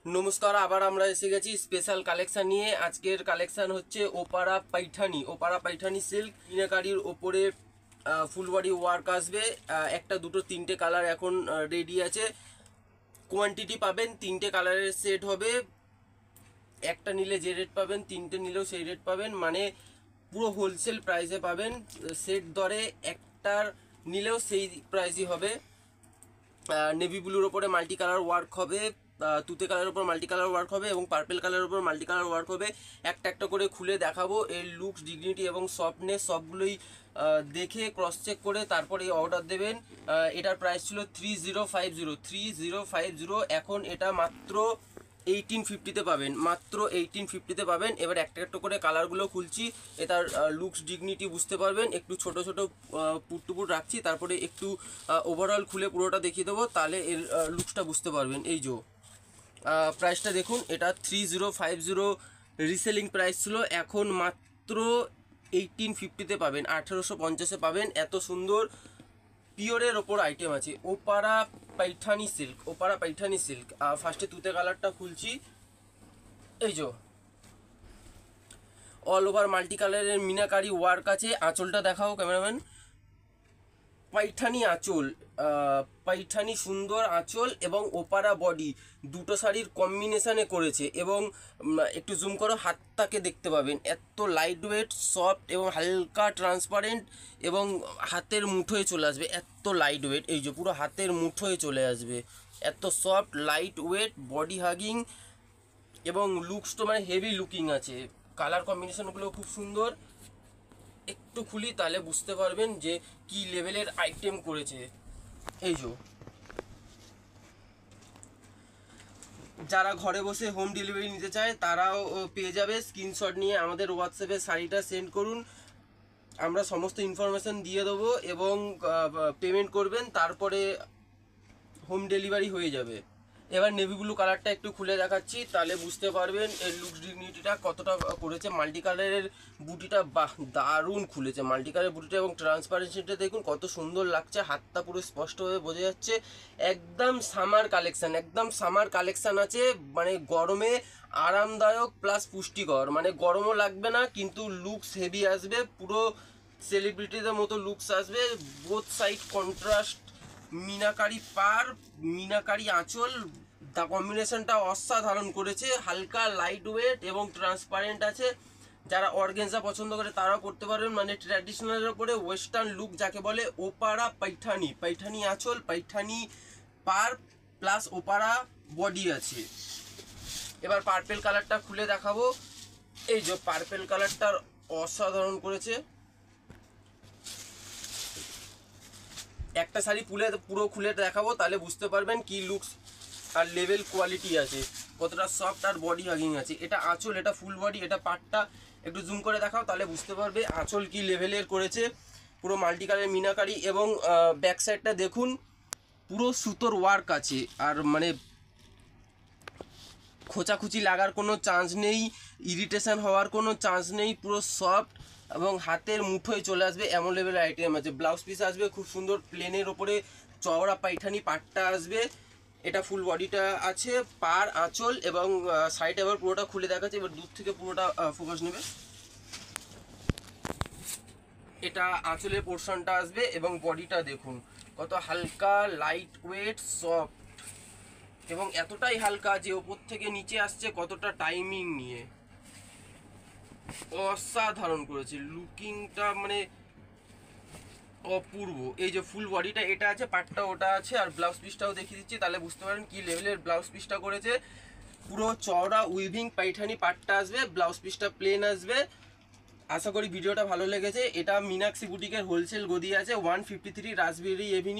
নমস্কার, আবার আমরা এসে গেছি স্পেশাল কালেকশন নিয়ে। আজকের কালেকশন হচ্ছে ওপারা পাইঠানি সিল্ক মিনাকারির ওপরে ফুল বডি ওয়ার্ক আসবে। একটা দুটো তিনটে কালার এখন রেডি আছে। কোয়ান্টিটি পাবেন, তিনটে কালারের সেট হবে। একটা নিলে যে রেট পাবেন তিনটে নিলেও সেই রেট পাবেন, মানে পুরো হোলসেল প্রাইসে পাবেন। সেট দরে একটার নিলেও সেই প্রাইসই হবে। নেভি ব্লুর ওপরে মাল্টি কালার ওয়ার্ক হবে, তুতে কালারের উপর মাল্টি কালার ওয়ার্ক হবে এবং পার্পেল কালারের উপর মাল্টি কালার ওয়ার্ক হবে। একটা একটা করে খুলে দেখাবো। এর লুকস, ডিগনিটি এবং সফটনেস সবগুলোই দেখে ক্রস চেক করে তারপরে অর্ডার দেবেন। এটার প্রাইস ছিল 3050, এখন এটা মাত্র 1850-তে পাবেন, মাত্র 1850-তে পাবেন। এবার একটা একটা করে কালারগুলো খুলছি, এটার লুকস ডিগনিটি বুঝতে পারবেন। একটু ছোট ছোট পুট রাখছি, তারপরে একটু ওভারঅল খুলে পুরোটা দেখিয়ে দেবো, তাহলে এর লুকসটা বুঝতে পারবেন। এই যে প্রাইসটা দেখুন, এটা 3050 রিসেলিং প্রাইস ছিল, এখন মাত্র 1850-তে পাবেন, 1850-এ পাবেন। এত সুন্দর পিওরের ওপর আইটেম আছে। ওপারা পাইঠানি সিল্ক। ফার্স্টে তুতে কালারটা খুলছি। এই যে অল ওভার মাল্টি কালারের মিনাকারি ওয়ার্ক আছে। আঁচলটা দেখাও ক্যামেরাম্যান। পাইঠানি সুন্দর আঁচল এবং ওপারা বডি, দুটো শাড়ির কম্বিনেশানে করেছে। এবং একটু জুম করো, হাতটাকে দেখতে পাবেন, এত লাইট ওয়েট, সফট এবং হালকা ট্রান্সপারেন্ট এবং হাতের মুঠোয় চলে আসবে। এত লাইট ওয়েট, এই যে পুরো হাতের মুঠোয় চলে আসবে, এত soft light weight, body hugging এবং লুকস তো মানে হেভি লুকিং আছে। কালার কম্বিনেশনগুলো খুব সুন্দর। একটু খুলি তাহলে বুঝতে পারবেন যে কি লেভেলের আইটেম করেছে। এই যে যারা ঘরে বসে হোম ডেলিভারি নিতে চায় তারাও পেয়ে যাবে। স্ক্রিনশট নিয়ে আমাদের হোয়াটসঅ্যাপে শাড়িটা সেন্ড করুন, আমরা সমস্ত ইনফরমেশন দিয়ে দেবো এবং পেমেন্ট করবেন, তারপরে হোম ডেলিভারি হয়ে যাবে। এবার নেভি ব্লু কালারটা একটু খুলে দেখাচ্ছি, তাহলে বুঝতে পারবেন এর লুকস ডিগনিটিটা কতটা করেছে। মাল্টি কালারের বুটিটা বাহ, দারুণ খুলেছে মাল্টি কালারের বুটিটা এবং ট্রান্সপারেন্সিটা দেখুন কত সুন্দর লাগছে। হাতটা পুরো স্পষ্টভাবে বোঝা যাচ্ছে। একদম সামার কালেকশন আছে, মানে গরমে আরামদায়ক প্লাস পুষ্টিকর, মানে গরমও লাগবে না কিন্তু লুকস হেভি আসবে, পুরো সেলিব্রিটিদের মতো লুকস আসবে। বোথ সাইড কন্ট্রাস্ট, মিনাকারি পার, মিনাকারি আঁচল, দা কম্বিনেশনটা অসাধারণ করেছে। হালকা লাইট ওয়েট এবং ট্রান্সপারেন্ট আছে। যারা অর্গেনজা পছন্দ করে তারাও করতে পারবেন, মানে ট্র্যাডিশনালের উপরে ওয়েস্টার্ন লুক যাকে বলে। ওপারা পাইঠানি আঁচল, পাইঠানি পার প্লাস ওপারা বডি আছে। এবার পার্পেল কালারটা খুলে দেখাবো। এই যে পার্পেল কালারটার অসাধারণ করেছে। একটা শাড়ি পুরো খুলে দেখাবো, তাহলে বুঝতে পারবেন কি লুকস আর লেভেল কোয়ালিটি আছে, কতটা সফট আর বডি হাগিং আছে। এটা আঁচল, এটা ফুল বডি, এটা পাটটা একটু জুম করে দেখাও, তাহলে বুঝতে পারবে আঁচল কি লেভেলের করেছে। পুরো মাল্টি কালারের মিনাকারি এবং ব্যাক সাইডটা দেখুন, পুরো সুতোর ওয়ার্ক আছে। আর মানে খোঁচাখুচি লাগার কোনো চান্স নেই, ইরিটেশন হওয়ার কোনো চান্স নেই, পুরো সফট এবং হাতের মুঠোয় চলে আসবে এমন লেভেলের আইটেম আছে। ব্লাউজ পিস আসবে খুব সুন্দর প্লেনের ওপরে চওড়া পাইঠানি পাটটা আসবে। এটা ফুল বডিটা আছে, পার আঁচল এবং সাইড এবার পুরোটা খুলে দেখাচ্ছে। এবার দূর থেকে পুরোটা ফোকাস নেবে। এটা আঁচলের পোর্শনটা আসবে এবং বডিটা দেখুন কত হালকা, লাইট ওয়েট, সফট এবং এতটাই হালকা যে ওপর থেকে নিচে আসছে কতটা টাইমিং নিয়ে। অসাধারণ করেছে লুকিংটা, মানে অপূর্ব। এই যে ফুল বডিটা এটা আছে, পাটটা ওটা আছে, আর ব্লাউজ পিসটাও দেখিয়ে দিচ্ছি, তাহলে বুঝতে পারেন কি লেভেলের ব্লাউজ পিসটা করেছে। পুরো চওড়া উইভিং পাইঠানি পাটটা আসবে, ব্লাউজ পিসটা প্লেন আসবে। আশা করি ভিডিওটা ভালো লেগেছে। এটা মীনাক্ষী বুটিকের হোলসেল গদি আছে, 153 রাসবেরি এভিনিউ।